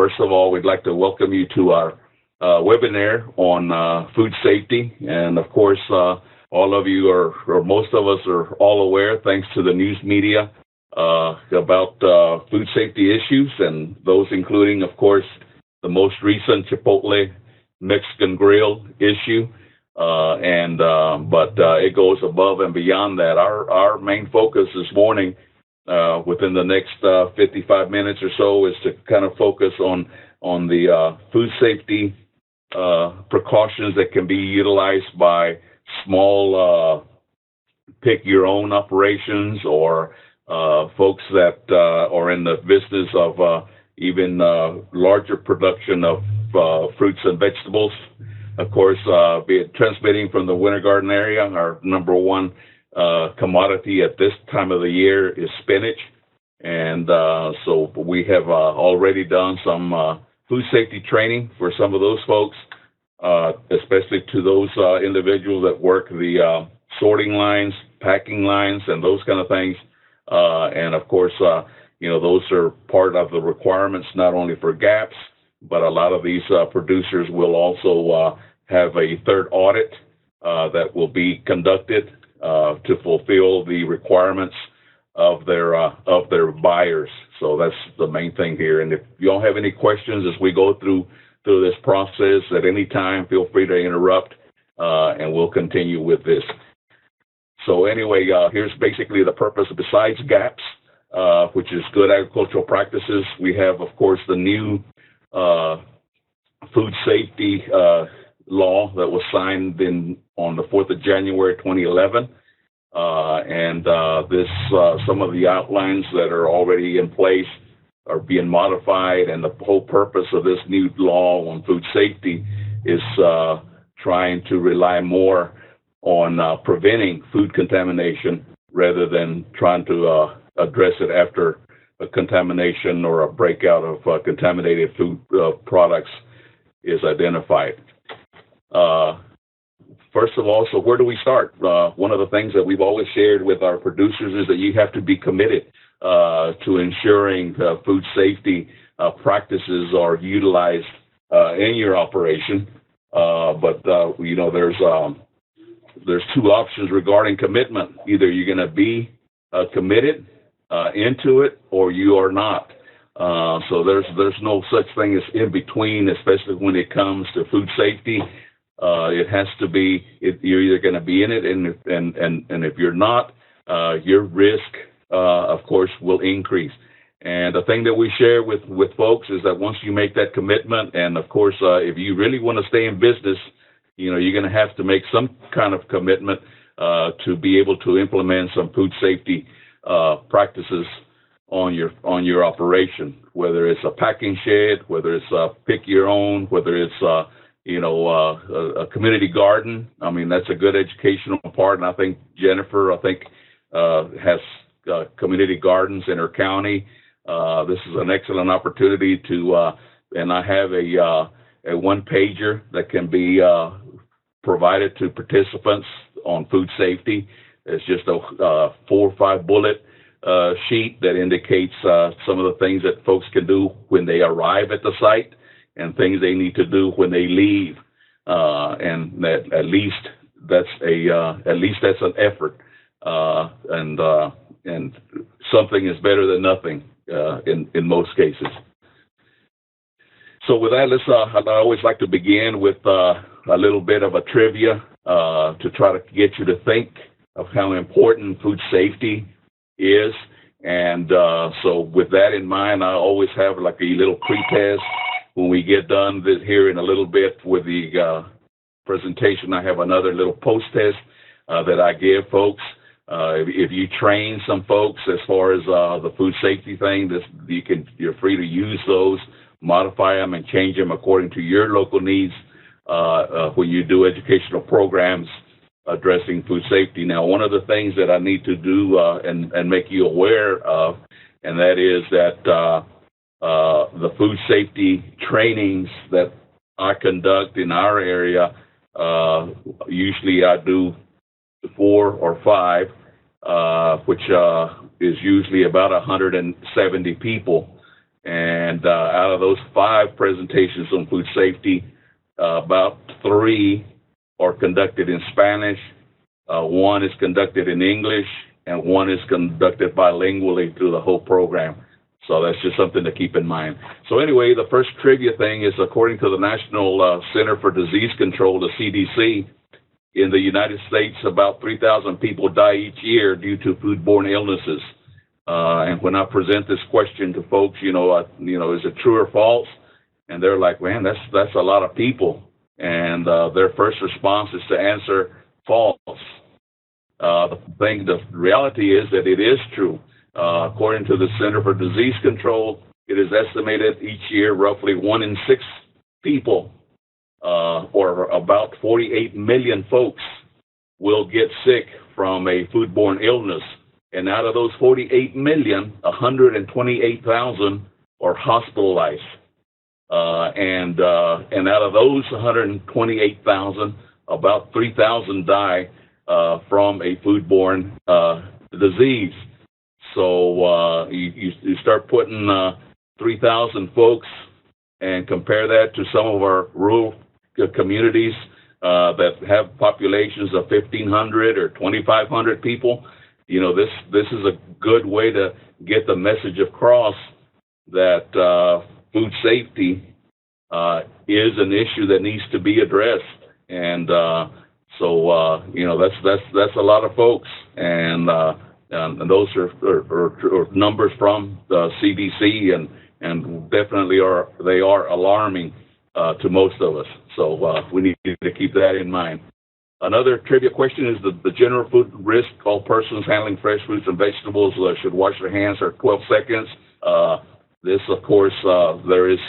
First of all, we'd like to welcome you to our webinar on food safety. And of course, all of you or most of us are all aware, thanks to the news media, about food safety issues, and those including, of course, the most recent Chipotle Mexican Grill issue. But it goes above and beyond that. Our main focus this morning, within the next 55 minutes or so, is to kind of focus on the food safety precautions that can be utilized by small pick-your-own operations, or folks that are in the business of even larger production of fruits and vegetables. Of course, be it transmitting from the Winter Garden area, our number one commodity at this time of the year is spinach. And so we have already done some food safety training for some of those folks, especially to those individuals that work the sorting lines, packing lines, and those kind of things. And of course, those are part of the requirements not only for GAPS, but a lot of these producers will also have a third audit that will be conducted to fulfill the requirements of their buyers. So that's the main thing here. And if you all have any questions as we go through this process at any time, feel free to interrupt, and we'll continue with this. So anyway, here's basically the purpose. Besides GAPS, which is good agricultural practices, we have, of course, the new food safety law that was signed on the 4th of January 2011. Some of the outlines that are already in place are being modified, and the whole purpose of this new law on food safety is trying to rely more on preventing food contamination rather than trying to address it after a contamination or a breakout of contaminated food products is identified. First of all, so where do we start? One of the things that we've always shared with our producers is that you have to be committed to ensuring food safety practices are utilized in your operation. But there's two options regarding commitment. Either you're going to be committed into it, or you are not. So there's no such thing as in between, especially when it comes to food safety. It has to be, you're either going to be in it, and if you're not, your risk, of course, will increase. And the thing that we share with folks is that once you make that commitment, and of course, if you really want to stay in business, you're going to have to make some kind of commitment to be able to implement some food safety practices on your operation, whether it's a packing shed, whether it's pick your own, whether it's a community garden. I mean, that's a good educational part, and I think Jennifer, has community gardens in her county. This is an excellent opportunity to, and I have a one-pager that can be provided to participants on food safety. It's just a 4 or 5 bullet sheet that indicates some of the things that folks can do when they arrive at the site and things they need to do when they leave. And that at least that's an effort. And something is better than nothing in most cases. So with that, I always like to begin with a little bit of a trivia to try to get you to think of how important food safety is. And so with that in mind, I always have like a little pre-test. When we get done here in a little bit with the presentation, I have another little post-test that I give folks. If you train some folks as far as the food safety thing, you're free to use those, modify them, and change them according to your local needs when you do educational programs addressing food safety. Now, one of the things that I need to do and make you aware of, and that is that the food safety trainings that I conduct in our area, usually I do 4 or 5, which is usually about 170 people. And out of those 5 presentations on food safety, about 3 are conducted in Spanish, 1 is conducted in English, and 1 is conducted bilingually through the whole program. So that's just something to keep in mind. So anyway, the first trivia thing is, according to the National Center for Disease Control, the CDC, in the United States, about 3,000 people die each year due to foodborne illnesses. And when I present this question to folks, is it true or false? And they're like, man, that's a lot of people. And their first response is to answer false. The reality is that it is true. According to the Center for Disease Control, it is estimated each year roughly 1 in 6 people, or about 48 million folks, will get sick from a foodborne illness. And out of those 48 million, 128,000 are hospitalized. And out of those 128,000, about 3,000 die from a foodborne disease. So you start putting 3,000 folks and compare that to some of our rural communities that have populations of 1,500 or 2,500 people. This is a good way to get the message across that food safety is an issue that needs to be addressed. And so that's a lot of folks, and those are numbers from the CDC, and definitely they are alarming to most of us. So we need to keep that in mind. Another trivia question is the general food risk. All persons handling fresh fruits and vegetables should wash their hands for 12 seconds. This, of course, there is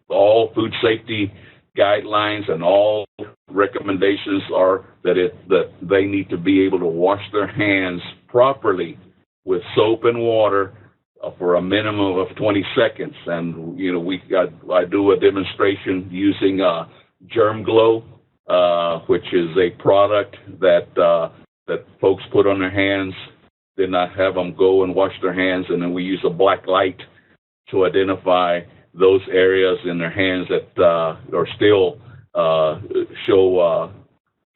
all food safety guidelines, and all recommendations are that they need to be able to wash their hands properly with soap and water for a minimum of 20 seconds. And I do a demonstration using Germ Glow, which is a product that folks put on their hands. Then I have them go and wash their hands, and then we use a black light to identify those areas in their hands that are still show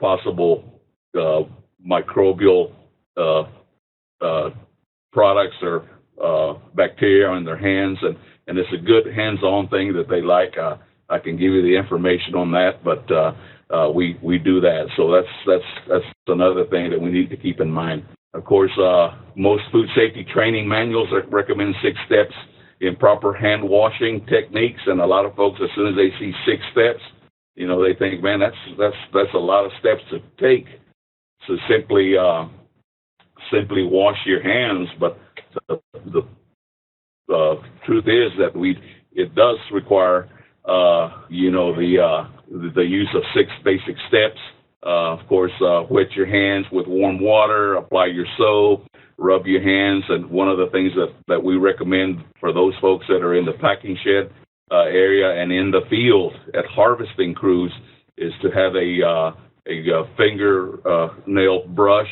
possible microbial products or bacteria on their hands, and it's a good hands-on thing that they like. I can give you the information on that, but we do that. So that's another thing that we need to keep in mind. Of course, most food safety training manuals recommend 6 steps in proper hand washing techniques, and a lot of folks, as soon as they see 6 steps, they think, man, that's a lot of steps to take. So simply wash your hands. But the truth is that it does require the use of 6 basic steps. Of course, wet your hands with warm water, apply your soap, rub your hands, and one of the things that we recommend for those folks that are in the packing shed area and in the field at harvesting crews is to have a fingernail brush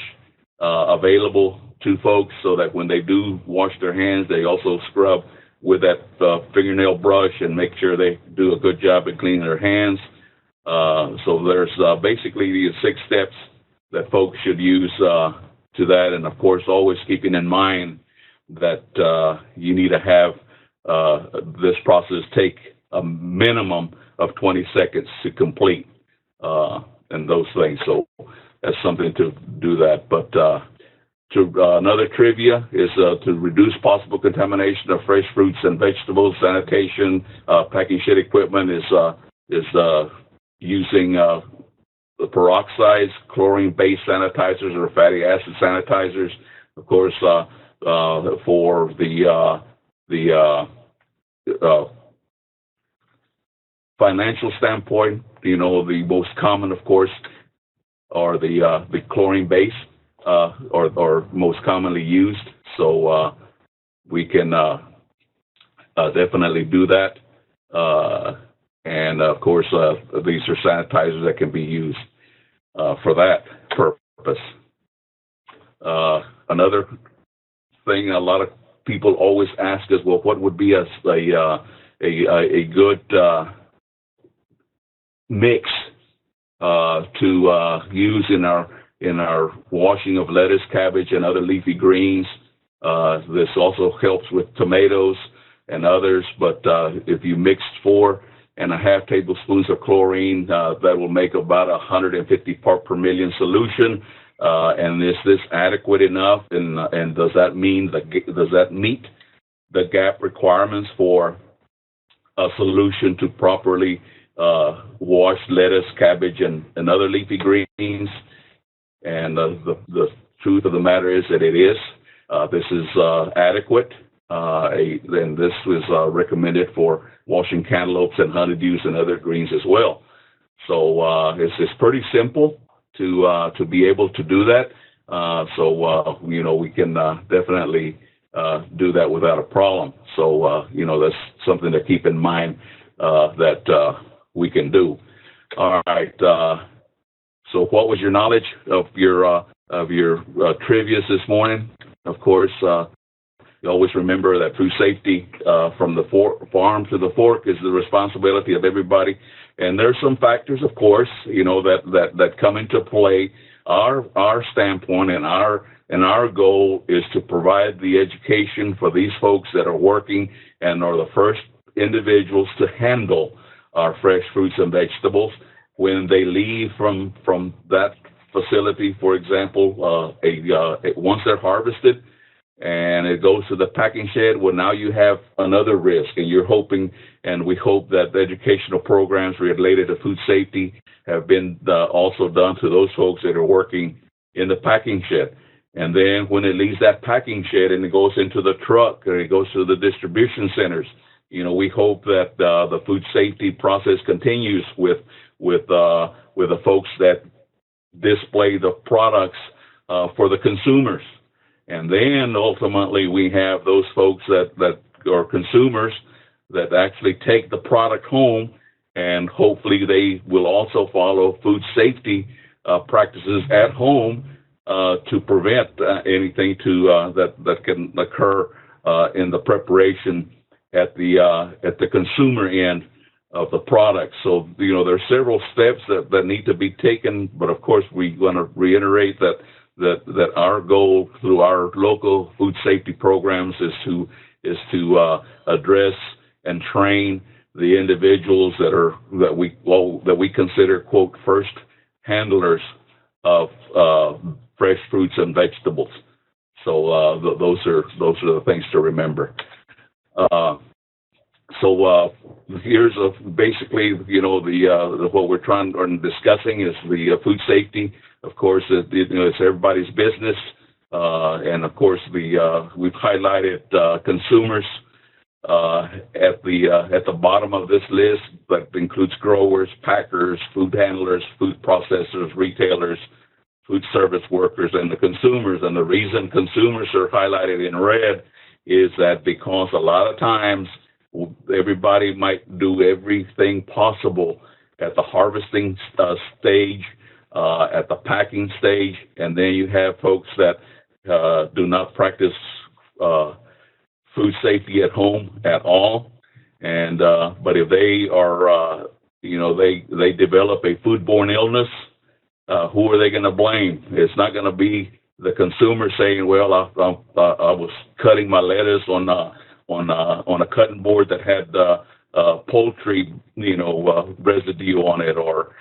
available to folks, so that when they do wash their hands, they also scrub with that fingernail brush and make sure they do a good job at cleaning their hands. So there's basically these 6 steps that folks should use to that, and of course always keeping in mind that you need to have this process take a minimum of 20 seconds to complete, and those things. So that's something to do that. But another trivia is to reduce possible contamination of fresh fruits and vegetables. Sanitation, packing shed equipment is using the peroxides, chlorine-based sanitizers, or fatty acid sanitizers. Of course, for the financial standpoint, the most common, of course, are the chlorine-based, or most commonly used. So we can definitely do that. And of course, these are sanitizers that can be used for that purpose. Another thing a lot of people always ask us, well, what would be a good mix to use in our washing of lettuce, cabbage, and other leafy greens. This also helps with tomatoes and others, but if you mix 4.5 tablespoons of chlorine, that will make about 150 part per million solution. And is this adequate enough? And does that meet the gap requirements for a solution to properly wash lettuce, cabbage, and other leafy greens? And the truth of the matter is that it is. This is adequate. And this was recommended for washing cantaloupes and honeydews and other greens as well. So it's pretty simple to be able to do that. We can definitely do that without a problem. So that's something to keep in mind that we can do. All right. So what was your knowledge of your trivias this morning? Of course, you always remember that food safety from the farm to the fork is the responsibility of everybody. And there's some factors, of course, that come into play. Our standpoint and our goal is to provide the education for these folks that are working and are the first individuals to handle our fresh fruits and vegetables when they leave from that facility. For example, once they're harvested and it goes to the packing shed, well, now you have another risk, and you're hoping, and we hope that the educational programs related to food safety have been also done to those folks that are working in the packing shed. And then when it leaves that packing shed and it goes into the truck or it goes to the distribution centers, we hope that the food safety process continues with the folks that display the products for the consumers. And then ultimately we have those folks that are consumers that actually take the product home, and hopefully they will also follow food safety practices at home to prevent anything that can occur in the preparation at the consumer end of the product. So there's several steps that need to be taken, but of course we want to reiterate that our goal through our local food safety programs is to address and train the individuals that we consider, quote, first handlers of fresh fruits and vegetables. So those are the things to remember. So here's basically what we're trying or discussing is the food safety. Of course, it's everybody's business, and of course we've highlighted consumers at the bottom of this list, that includes growers, packers, food handlers, food processors, retailers, food service workers, and the consumers. And the reason consumers are highlighted in red is that because a lot of times everybody might do everything possible at the harvesting stage, at the packing stage, and then you have folks that do not practice food safety at home at all. And but if they are, they develop a foodborne illness, who are they going to blame? It's not going to be the consumer saying, "Well, I was cutting my lettuce on a cutting board that had poultry, residue on it," or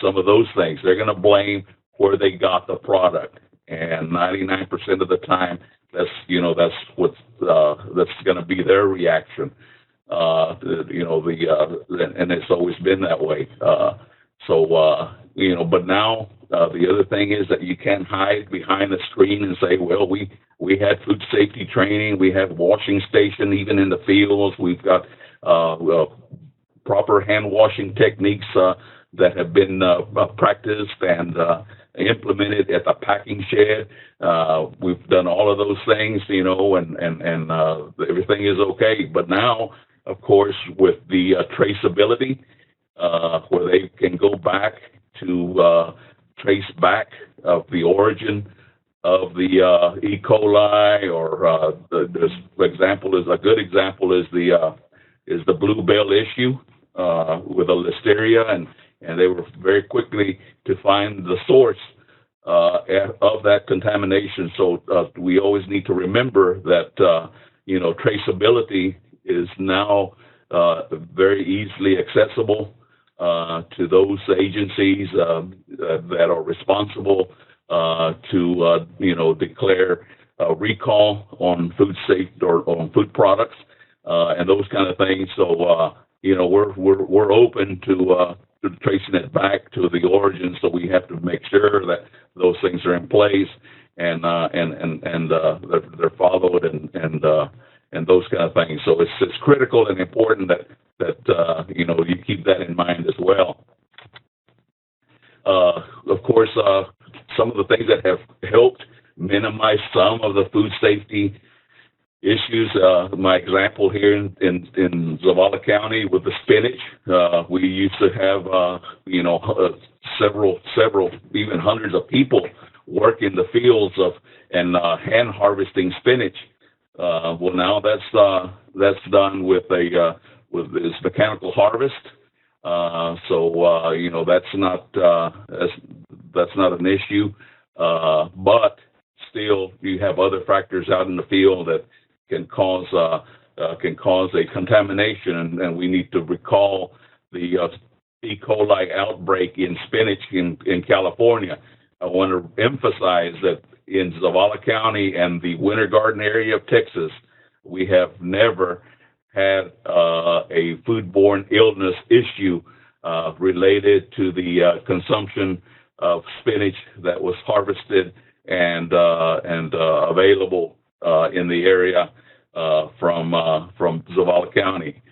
some of those things. They're going to blame where they got the product, and 99% of the time, that's what's that's going to be their reaction. And it's always been that way. But now the other thing is that you can't hide behind the screen and say, well, we had food safety training, we have washing station even in the fields, we've got proper hand washing techniques that have been practiced and implemented at the packing shed. We've done all of those things, and everything is okay. But now, of course, with the traceability, where they can go back to trace back of the origin of the E. coli, or this example is a good example is the bluebell issue with the listeria, and they were very quickly to find the source of that contamination. So we always need to remember that traceability is now very easily accessible to those agencies that are responsible to declare recall on food safety or on food products and those kind of things. So we're open to tracing it back to the origin. So we have to make sure that those things are in place and they're followed and those kind of things. So it's critical and important that you keep that in mind as well. Of course, some of the things that have helped minimize some of the food safety issues. My example here in Zavala County with the spinach, we used to have several, even hundreds of people work in the fields and hand harvesting spinach. Well, now that's done with this mechanical harvest. So that's not an issue, but still you have other factors out in the field that can cause a contamination, and we need to recall the E. coli outbreak in spinach in California. I want to emphasize that in Zavala County and the Winter Garden area of Texas, we have never had a foodborne illness issue related to the consumption of spinach that was harvested and available in the area from Zavala County.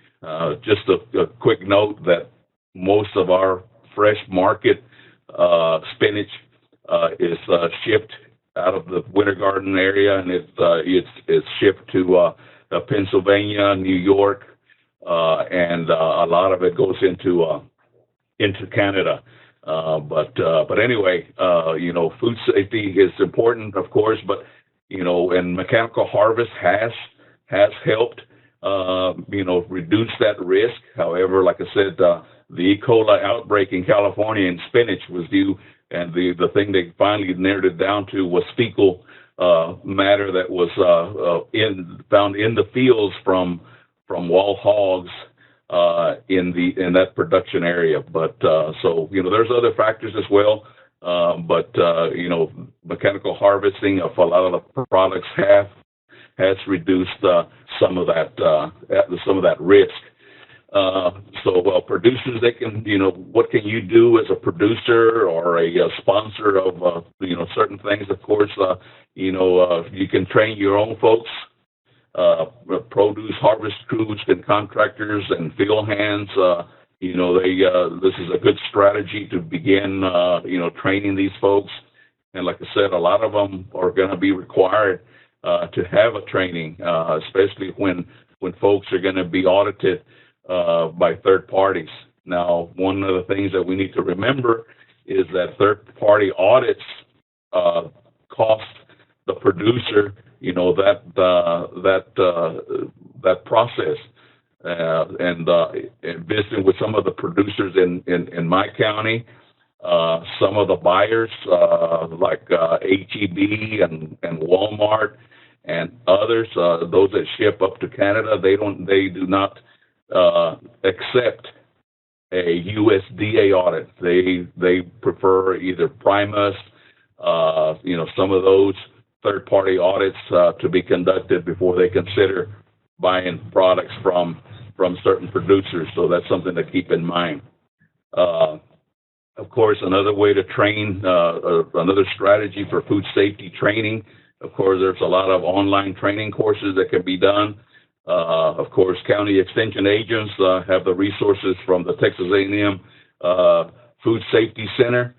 Just a quick note that most of our fresh market spinach is shipped out of the Winter Garden area, and it's shipped to Pennsylvania, New York, and a lot of it goes into Canada. But anyway, food safety is important, of course, but and mechanical harvest has helped reduce that risk. However, like I said, the E. coli outbreak in California in spinach was due, and the thing they finally narrowed it down to was fecal matter that was found in the fields from wild hogs in that production area. But so there's other factors as well. But mechanical harvesting of a lot of the products has reduced some of that risk. So producers, they can, what can you do as a producer or a sponsor of, certain things? Of course, you can train your own folks, produce harvest crews and contractors and field hands. This is a good strategy to begin, training these folks. And like I said, a lot of them are going to be required to have a training, especially when folks are going to be audited by third parties. Now, one of the things that we need to remember is that third-party audits cost the producer, that process. And visiting with some of the producers in my county, some of the buyers like H-E-B and Walmart and others, those that ship up to Canada, they do not accept a USDA audit. They prefer either Primus, some of those third-party audits to be conducted before they consider buying products from certain producers. So that's something to keep in mind. Of course, another way to train, another strategy for food safety training, of course, there's a lot of online training courses that can be done. Of course, county extension agents have the resources from the Texas A&M Food Safety Center.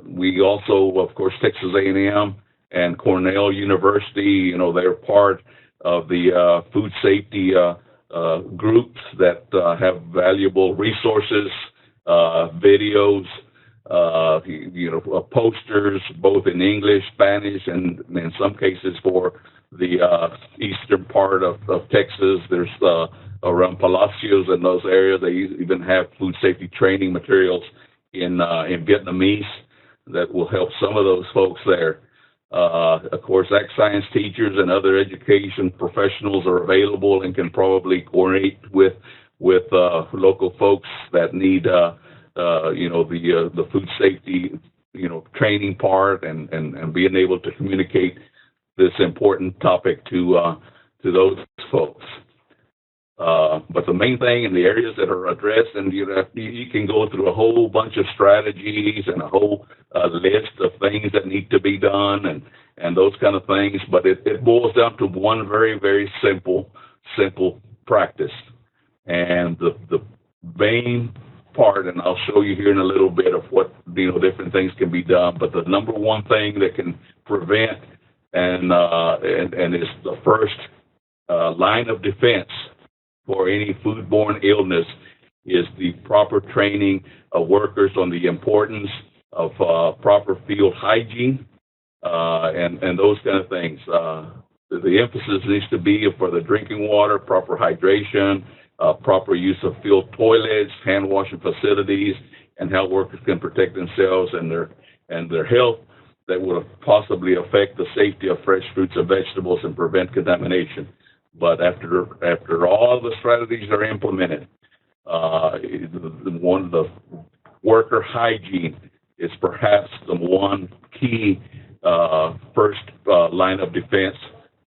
We also, of course, Texas A&M and Cornell University, they're part of the food safety groups that have valuable resources, videos, posters both in English, Spanish, and in some cases for the eastern part of Texas. There's around Palacios and those areas. They even have food safety training materials in Vietnamese that will help some of those folks there. Of course, ag science teachers and other education professionals are available and can probably coordinate with local folks that need the food safety training part and being able to communicate this important topic to those folks. But the main thing in the areas that are addressed, and you can go through a whole bunch of strategies and a whole list of things that need to be done and those kind of things, but it boils down to one very, very simple practice. And the main part, and I'll show you here in a little bit of what different things can be done, but the number one thing that can prevent and is the first line of defense for any foodborne illness is the proper training of workers on the importance of proper field hygiene and those kind of things. The emphasis needs to be for the drinking water, proper hydration, proper use of field toilets, hand washing facilities, and how workers can protect themselves and their health that would possibly affect the safety of fresh fruits and vegetables and prevent contamination. But after all the strategies are implemented, the worker hygiene is perhaps the one key first line of defense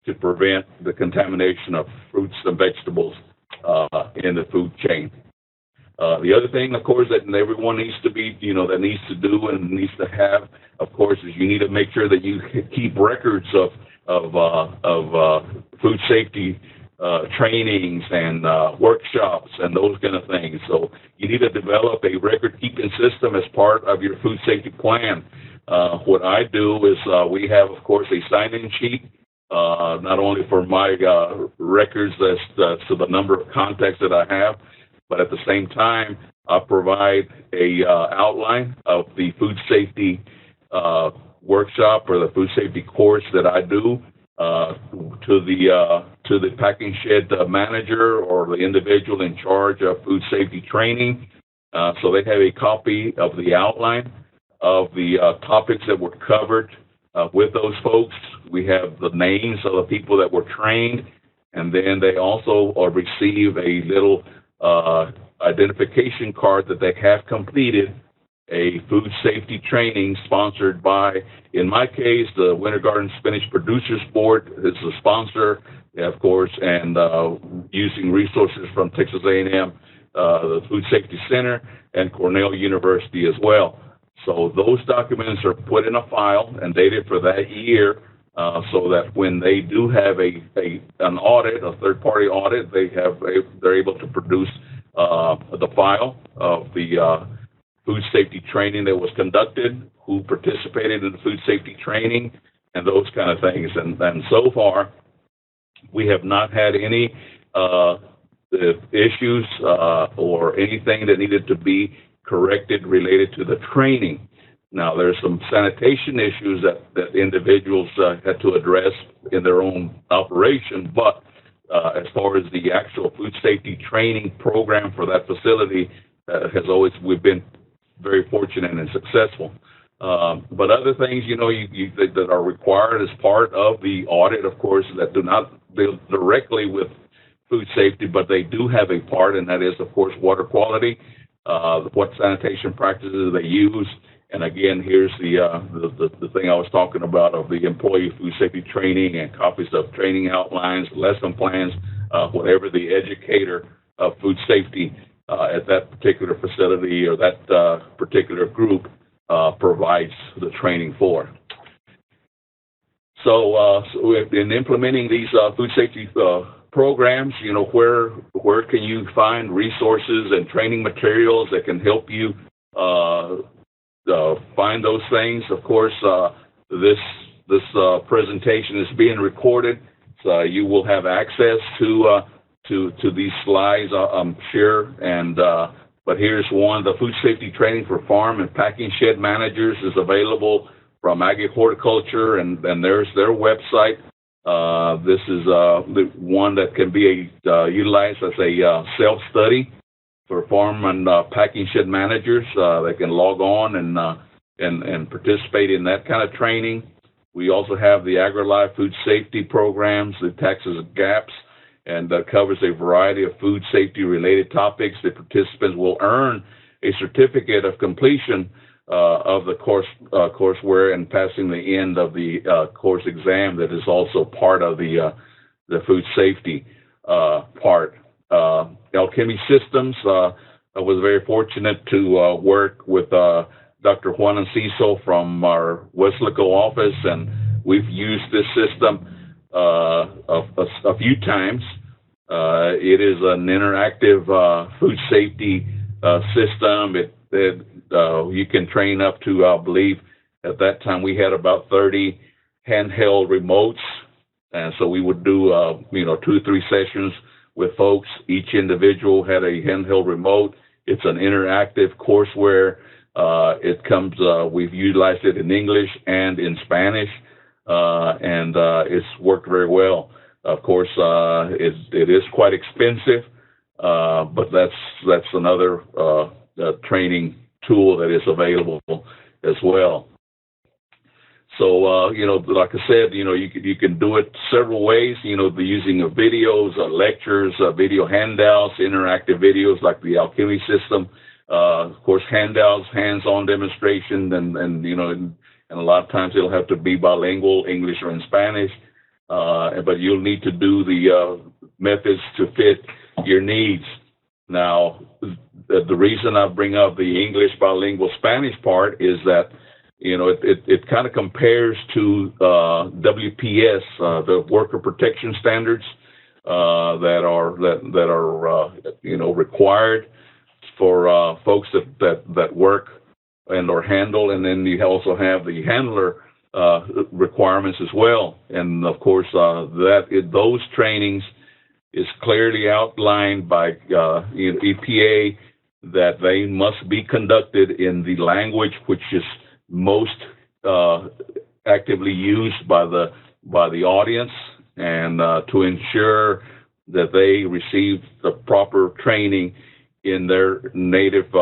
to prevent the contamination of fruits and vegetables in the food chain. The other thing, of course, that everyone needs to be, that needs to do and needs to have, of course, is you need to make sure that you keep records of food safety trainings and workshops and those kind of things. So you need to develop a record-keeping system as part of your food safety plan. What I do is we have, of course, a sign-in sheet, not only for my records as to the number of contacts that I have, but at the same time, I provide a outline of the food safety workshop or the food safety course that I do to the packing shed manager or the individual in charge of food safety training. So they have a copy of the outline of the topics that were covered with those folks. We have the names of the people that were trained, and then they also receive a little identification card that they have completed a food safety training sponsored by, in my case, the Winter Garden Spinach Producers Board is the sponsor, of course, and using resources from Texas A&M, the Food Safety Center, and Cornell University as well. So those documents are put in a file and dated for that year, so that when they do have an audit, a third-party audit, they're able to produce the file of the food safety training that was conducted, who participated in the food safety training, and those kind of things. And so far, we have not had any issues or anything that needed to be corrected related to the training. Now, there's some sanitation issues that individuals had to address in their own operation, but as far as the actual food safety training program for that facility, we've been very fortunate and successful. But other things, that are required as part of the audit, of course, that do not deal directly with food safety, but they do have a part, and that is, of course, water quality, what sanitation practices they use. And again, here's the thing I was talking about of the employee food safety training and copies of training outlines, lesson plans, whatever the educator of food safety at that particular facility or that particular group provides the training for. So in implementing these food safety programs, where can you find resources and training materials that can help you find those things? Of course, this presentation is being recorded, so you will have access to these slides, I'm sure, and but here's one. The food safety training for farm and packing shed managers is available from Agri Horticulture, and there's their website. This is the one that can be utilized as a self-study for farm and packing shed managers. They can log on and participate in that kind of training. We also have the AgriLife food safety programs that taxes gaps, and that covers a variety of food safety related topics. The participants will earn a certificate of completion of the courseware and passing the end of the course exam that is also part of the food safety part. Alchemy Systems, I was very fortunate to work with Dr. Juan Enciso from our Westlaco office, and we've used this system a few times. It is an interactive food safety system. You can train up to, I believe, at that time we had about 30 handheld remotes, and so we would do 2 or 3 sessions with folks. Each individual had a handheld remote. It's an interactive courseware. It comes. We've utilized it in English and in Spanish, and it's worked very well. Of course, it is quite expensive, but that's another training tool that is available as well. So, like I said, you can do it several ways, using videos, lectures, video handouts, interactive videos like the Alchemy system, of course, handouts, hands-on demonstration, and a lot of times it'll have to be bilingual, English or in Spanish, but you'll need to do the methods to fit your needs. Now, the reason I bring up the English bilingual Spanish part is that it kind of compares to WPS, the worker protection standards that are required for folks that work and or handle, and then you also have the handler requirements as well. And of course, those trainings is clearly outlined by EPA that they must be conducted in the language which is most actively used by the audience, and to ensure that they receive the proper training in their native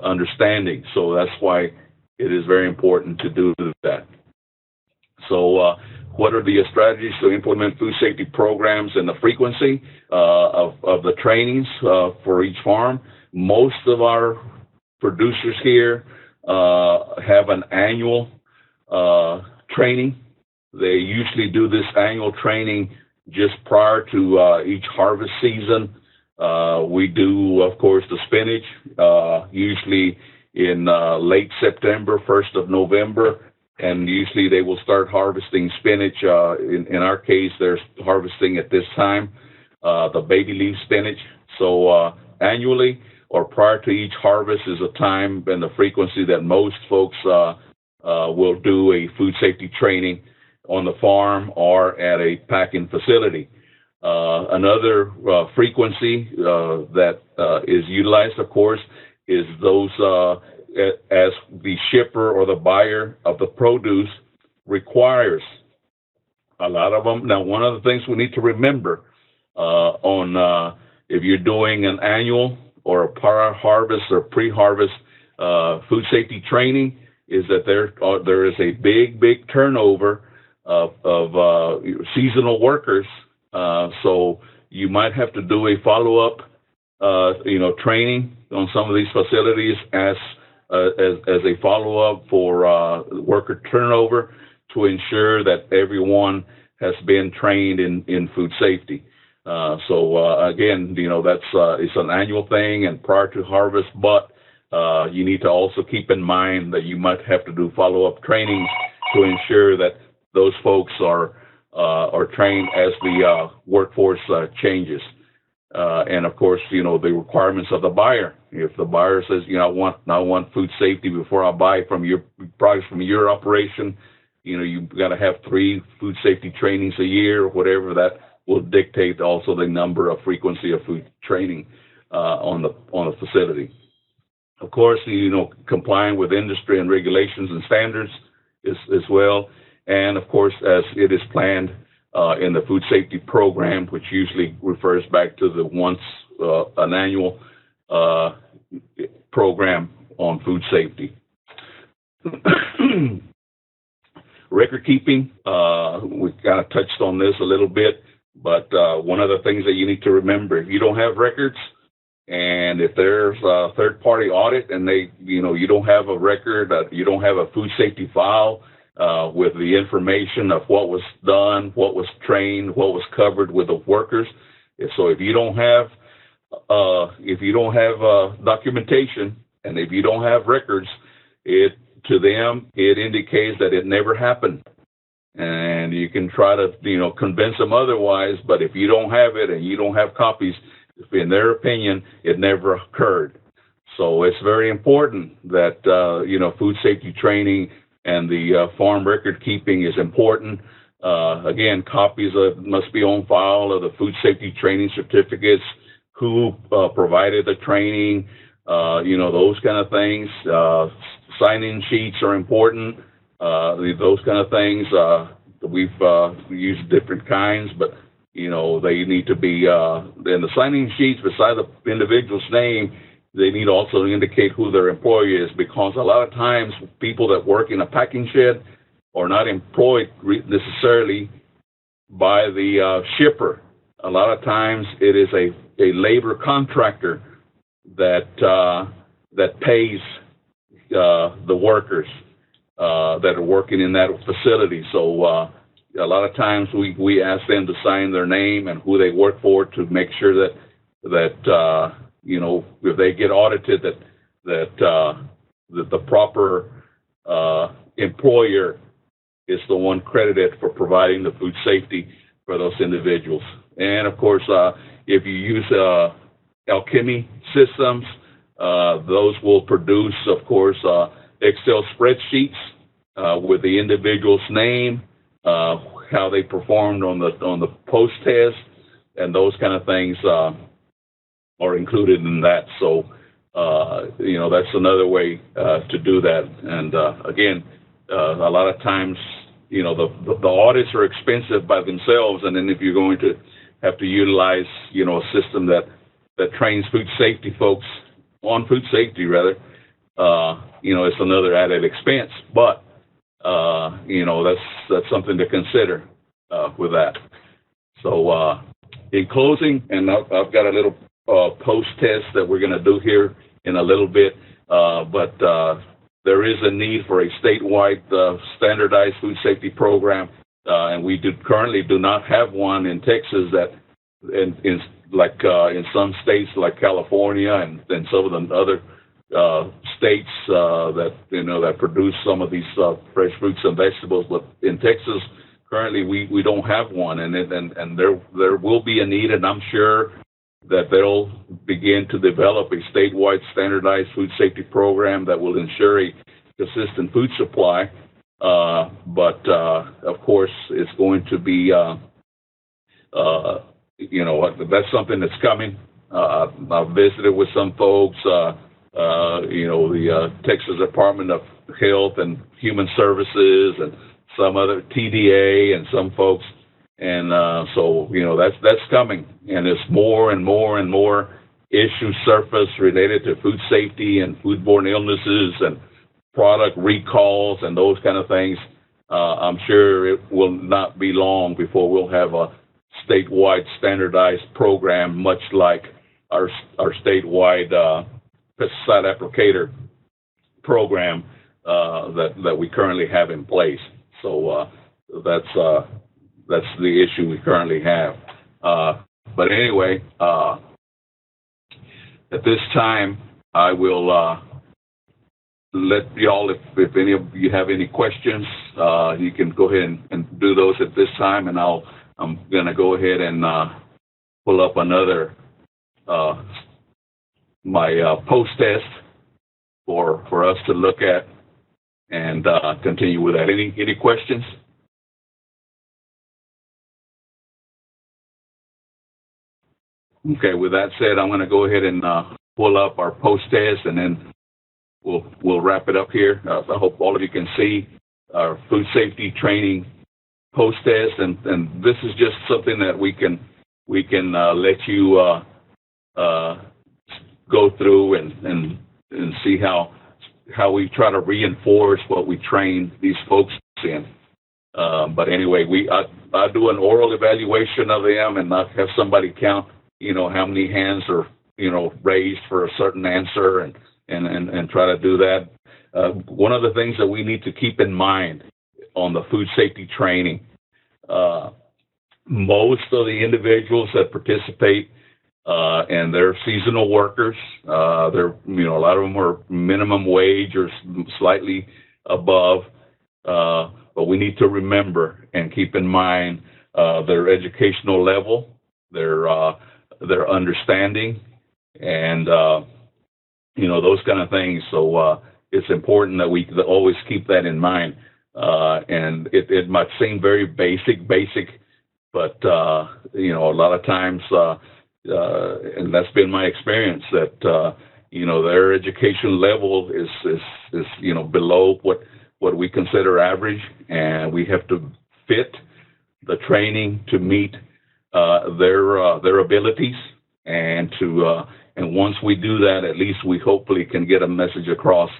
understanding. So that's why it is very important to do that. So what are the strategies to implement food safety programs and the frequency of the trainings for each farm? Most of our producers here have an annual training. They usually do this annual training just prior to each harvest season. We do, of course, the spinach, usually in late September, 1st of November, and usually they will start harvesting spinach. In our case, they're harvesting at this time, the baby leaf spinach. So annually or prior to each harvest is a time and the frequency that most folks will do a food safety training on the farm or at a packing facility. Another frequency that is utilized, of course, is those as the shipper or the buyer of the produce requires. A lot of them. Now, one of the things we need to remember if you're doing an annual or a prior harvest or pre-harvest food safety training is that there is a big turnover of seasonal workers. So you might have to do a follow-up, training on some of these facilities as a follow-up for worker turnover to ensure that everyone has been trained in food safety. Again, that's it's an annual thing and prior to harvest, but you need to also keep in mind that you might have to do follow-up trainings to ensure that those folks are trained as the workforce changes. And of course, the requirements of the buyer. If the buyer says, I want food safety before I buy from your products from your operation, you've got to have 3 food safety trainings a year or whatever. That will dictate also the number of frequency of food training. on the facility. Of course, complying with industry and regulations and standards as well, and of course, as it is planned in the food safety program, which usually refers back to the once an annual program on food safety. Record keeping, we kind of touched on this a little bit, but one of the things that you need to remember, if you don't have records, and if there's a third-party audit and you don't have a record, you don't have a food safety file with the information of what was done, what was trained, what was covered with the workers. So if you don't have documentation, and if you don't have records, to them, it indicates that it never happened. And you can try to, convince them otherwise, but if you don't have it and you don't have copies, in their opinion, it never occurred. So it's very important that, food safety training and the farm record keeping is important. Again, copies must be on file of the food safety training certificates, who provided the training, those kind of things. Sign-in sheets are important, those kind of things. We've used different kinds, but, they need to be, and the sign-in sheets, beside the individual's name, they need to also indicate who their employer is, because a lot of times people that work in a packing shed are not employed necessarily by the shipper. A lot of times it is a labor contractor that pays the workers that are working in that facility. So a lot of times we ask them to sign their name and who they work for, to make sure that if they get audited, that the proper employer is the one credited for providing the food safety for those individuals. And of course, if you use alchemy systems, those will produce, of course, Excel spreadsheets with the individual's name, how they performed on the post test, and those kind of things are included in that. So, that's another way to do that. And again, a lot of times, the audits are expensive by themselves, and then if you're going to have to utilize, a system that trains food safety folks on food safety, rather, it's another added expense. But that's something to consider with that. So in closing, and I've got a little post test that we're going to do here in a little bit, but there is a need for a statewide standardized food safety program, and we currently do not have one in Texas that, in some states like California and some of the other states that produce some of these fresh fruits and vegetables. But in Texas, currently we don't have one, and there will be a need, and I'm sure that they'll begin to develop a statewide standardized food safety program that will ensure a consistent food supply. But of course, it's going to be, that's something that's coming. I've visited with some folks, the Texas Department of Health and Human Services, and some other TDA, and some folks. And so that's coming, and there's more and more and more issues surface related to food safety and foodborne illnesses and product recalls and those kind of things. I'm sure it will not be long before we'll have a statewide standardized program, much like our statewide pesticide applicator program that we currently have in place. So that's the issue we currently have. But anyway, at this time, I will let y'all, if any of you have any questions, you can go ahead and do those at this time, and I'm going to go ahead and pull up another my post test for us to look at and continue with that. Any questions? Okay, with that said, I'm going to go ahead and pull up our post test, and then we'll wrap it up here. I hope all of you can see our food safety training post test, and this is just something that we can let you go through and see how we try to reinforce what we train these folks in. But anyway, I do an oral evaluation of them, and I have somebody count, how many hands are, raised for a certain answer, and try to do that. One of the things that we need to keep in mind on the food safety training, most of the individuals that participate, and they're seasonal workers. They're, a lot of them are minimum wage or slightly above. But we need to remember and keep in mind their educational level, their understanding, and those kind of things. So it's important that we always keep that in mind. And it might seem very basic, but a lot of times, and that's been my experience, that their education level is below what we consider average, and we have to fit the training to meet their abilities, and once we do that, at least we hopefully can get a message across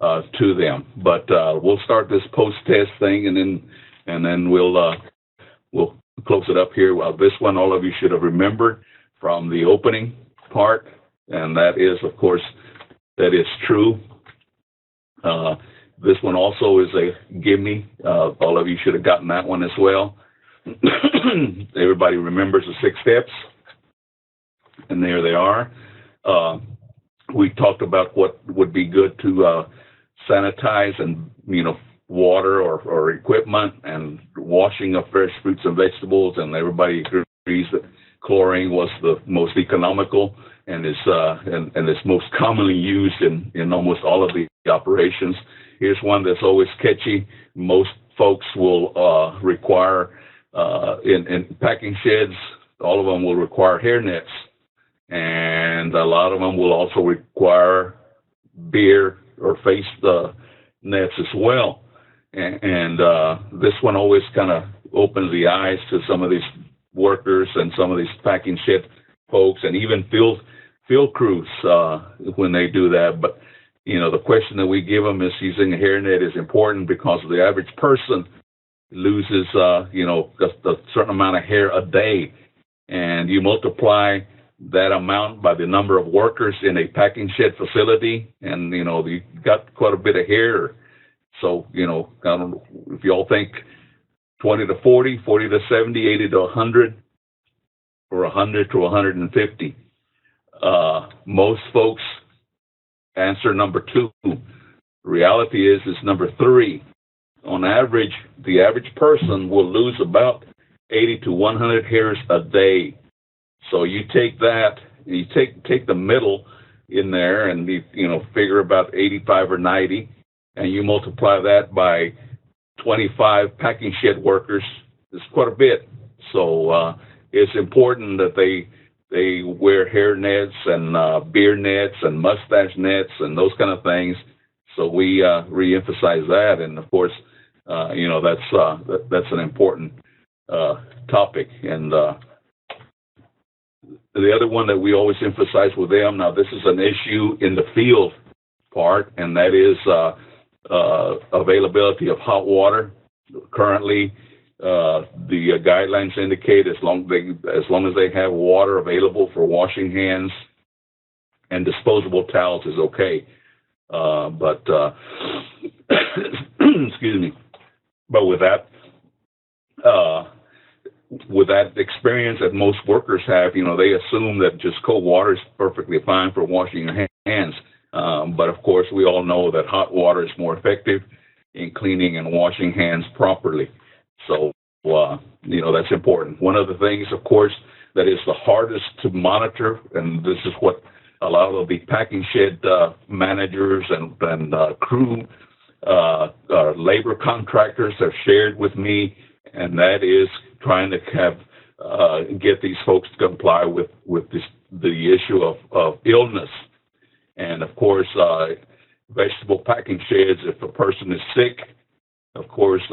to them. But we'll start this post-test thing, and then we'll close it up here. Well, this one all of you should have remembered from the opening part, and that is, of course, that is true. This one also is a gimme. All of you should have gotten that one as well. Everybody remembers the 6 steps, and there they are. We talked about what would be good to sanitize, and water or equipment, and washing of fresh fruits and vegetables, and everybody agrees that chlorine was the most economical and is most commonly used in almost all of the operations. Here's one that's always catchy. Most folks will require, in packing sheds, all of them will require hair nets, and a lot of them will also require beer or face nets as well. And this one always kind of opens the eyes to some of these workers and some of these packing shed folks, and even field crews when they do that. But the question that we give them is, using a hairnet is important because the average person loses, a certain amount of hair a day. And you multiply that amount by the number of workers in a packing shed facility, and, you got quite a bit of hair. So, I don't know if you all think 20 to 40, 40 to 70, 80 to 100, or 100 to 150. Most folks answer number 2. The reality is number 3. On average, the average person will lose about 80 to 100 hairs a day. So you take that, you take the middle in there, and you figure about 85 or 90, and you multiply that by 25 packing shed workers. It's quite a bit. So it's important that they wear hair nets and beard nets and mustache nets and those kind of things. So we reemphasize that, and of course, that's an important topic. And the other one that we always emphasize with them, now this is an issue in the field part, and that is availability of hot water. Currently, the guidelines indicate as long as they have water available for washing hands and disposable towels is okay. But excuse me. But with that experience that most workers have, they assume that just cold water is perfectly fine for washing your hands. But of course, we all know that hot water is more effective in cleaning and washing hands properly. So, that's important. One of the things, of course, that is the hardest to monitor, and this is what a lot of the packing shed managers and crew labor contractors have shared with me, and that is trying to have get these folks to comply with the issue of illness. And of course, vegetable packing sheds, if a person is sick, of course,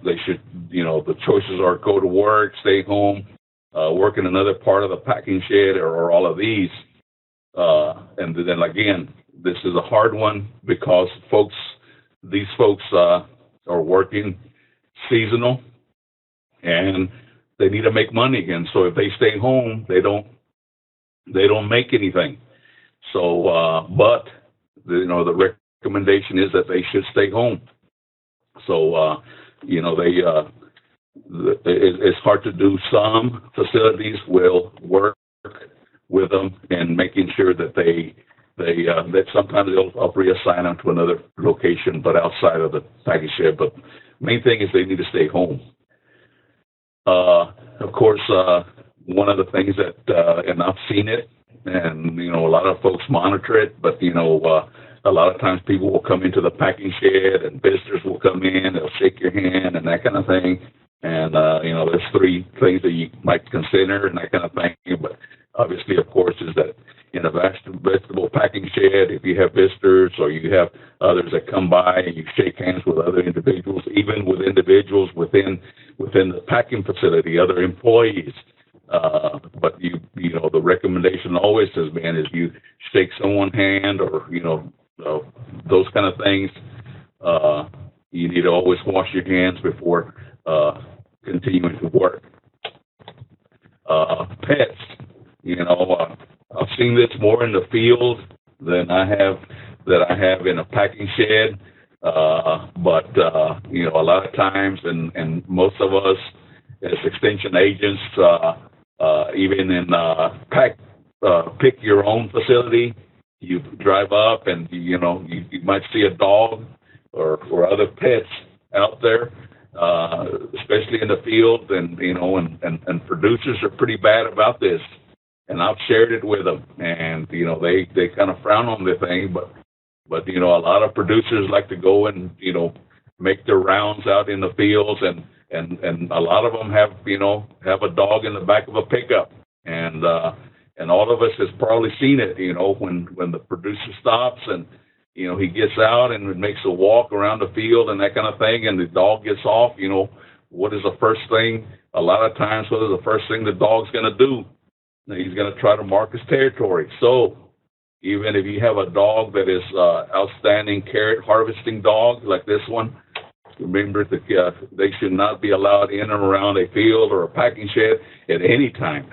they should, the choices are go to work, stay home, work in another part of the packing shed, or all of these. And then again, this is a hard one because these folks are working seasonal, and they need to make money. And so if they stay home, they don't make anything. So, but the recommendation is that they should stay home. So, it's hard to do. Some facilities will work with them and making sure that that sometimes they'll reassign them to another location, but outside of the package shed. But main thing is they need to stay home. Of course, one of the things that, and I've seen it, and a lot of folks monitor it, but a lot of times people will come into the packing shed and visitors will come in, they'll shake your hand and that kind of thing. And, there's three things that you might consider and that kind of thing. But obviously, of course, is that in a vegetable packing shed, if you have visitors or you have others that come by and you shake hands with other individuals, even with individuals within the packing facility, other employees. But the recommendation always has been is you shake someone's hand or, those kind of things. You need to always wash your hands before continuing to work. Pets, I've seen this more in the field than I have in a packing shed. But a lot of times, and most of us as extension agents, even in pick your own facility, you drive up and you might see a dog or other pets out there, especially in the field, and producers are pretty bad about this. And I've shared it with them, and they kind of frown on the thing, but a lot of producers like to go and make their rounds out in the fields, and a lot of them have a dog in the back of a pickup, and all of us has probably seen it, when the producer stops and he gets out and makes a walk around the field and that kind of thing, and the dog gets off. What is the first thing? A lot of times, what is the first thing the dog's going to do? He's going to try to mark his territory. So even if you have a dog that is outstanding carrot harvesting dog like this one, remember that they should not be allowed in or around a field or a packing shed at any time.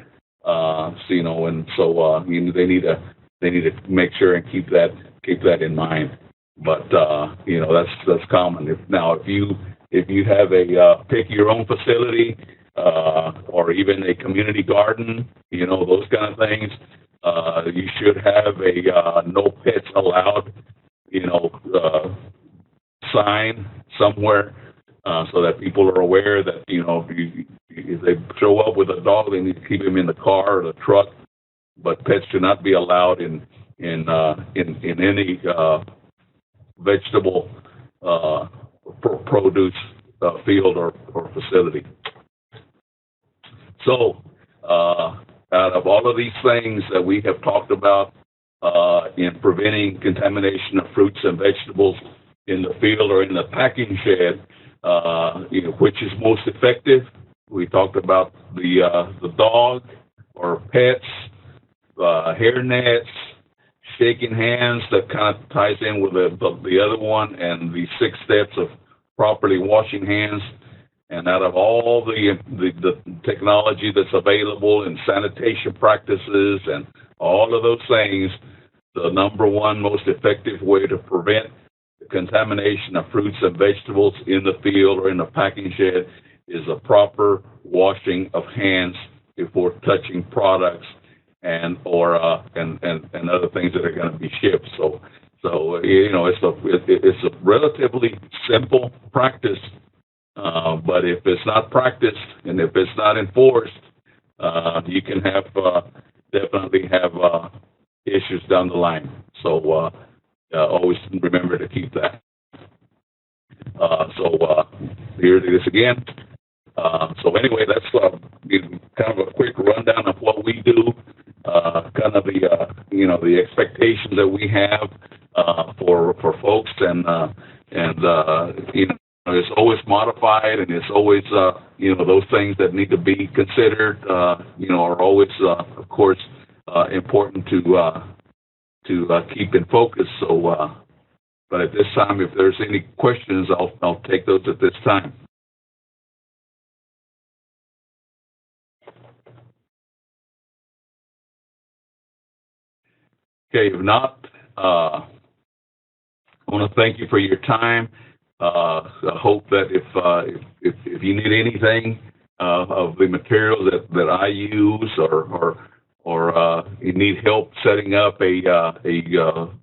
They need to make sure and keep that in mind. But that's common. If you have a pick your own facility, or even a community garden, those kind of things, you should have a no pets allowed, sign somewhere, so that people are aware that, if they show up with a dog, they need to keep him in the car or the truck. But pets should not be allowed in any vegetable produce field or facility. So, out of all of these things that we have talked about in preventing contamination of fruits and vegetables in the field or in the packing shed, which is most effective? We talked about the dog or pets, hair nets, shaking hands. That kind of ties in with the other one, and the 6 steps of properly washing hands. And out of all the technology that's available and sanitation practices and all of those things, the number one most effective way to prevent the contamination of fruits and vegetables in the field or in the packing shed is a proper washing of hands before touching products and other things that are going to be shipped. So it's a relatively simple practice. But if it's not practiced and if it's not enforced, you can definitely have issues down the line. So always remember to keep that. Here it is again. So anyway, that's kind of a quick rundown of what we do, kind of the expectations that we have for folks, and it's always modified, and it's always those things that need to be considered are always of course important to keep in focus. So, but at this time, if there's any questions, I'll take those at this time. Okay, if not, I want to thank you for your time. I hope that if you need anything of the material that I use, or you need help setting up a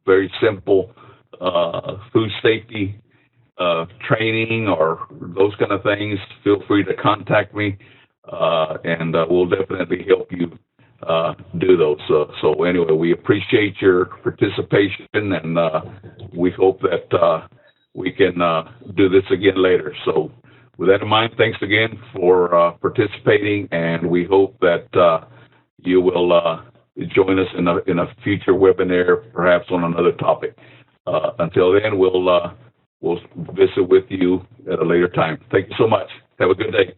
very simple food safety training or those kind of things, feel free to contact me, and we'll definitely help you do those. So anyway, we appreciate your participation, and we hope that we can do this again later. So with that in mind, thanks again for participating, and we hope that you will join us in a future webinar, perhaps on another topic. Until then, we'll visit with you at a later time. Thank you so much. Have a good day.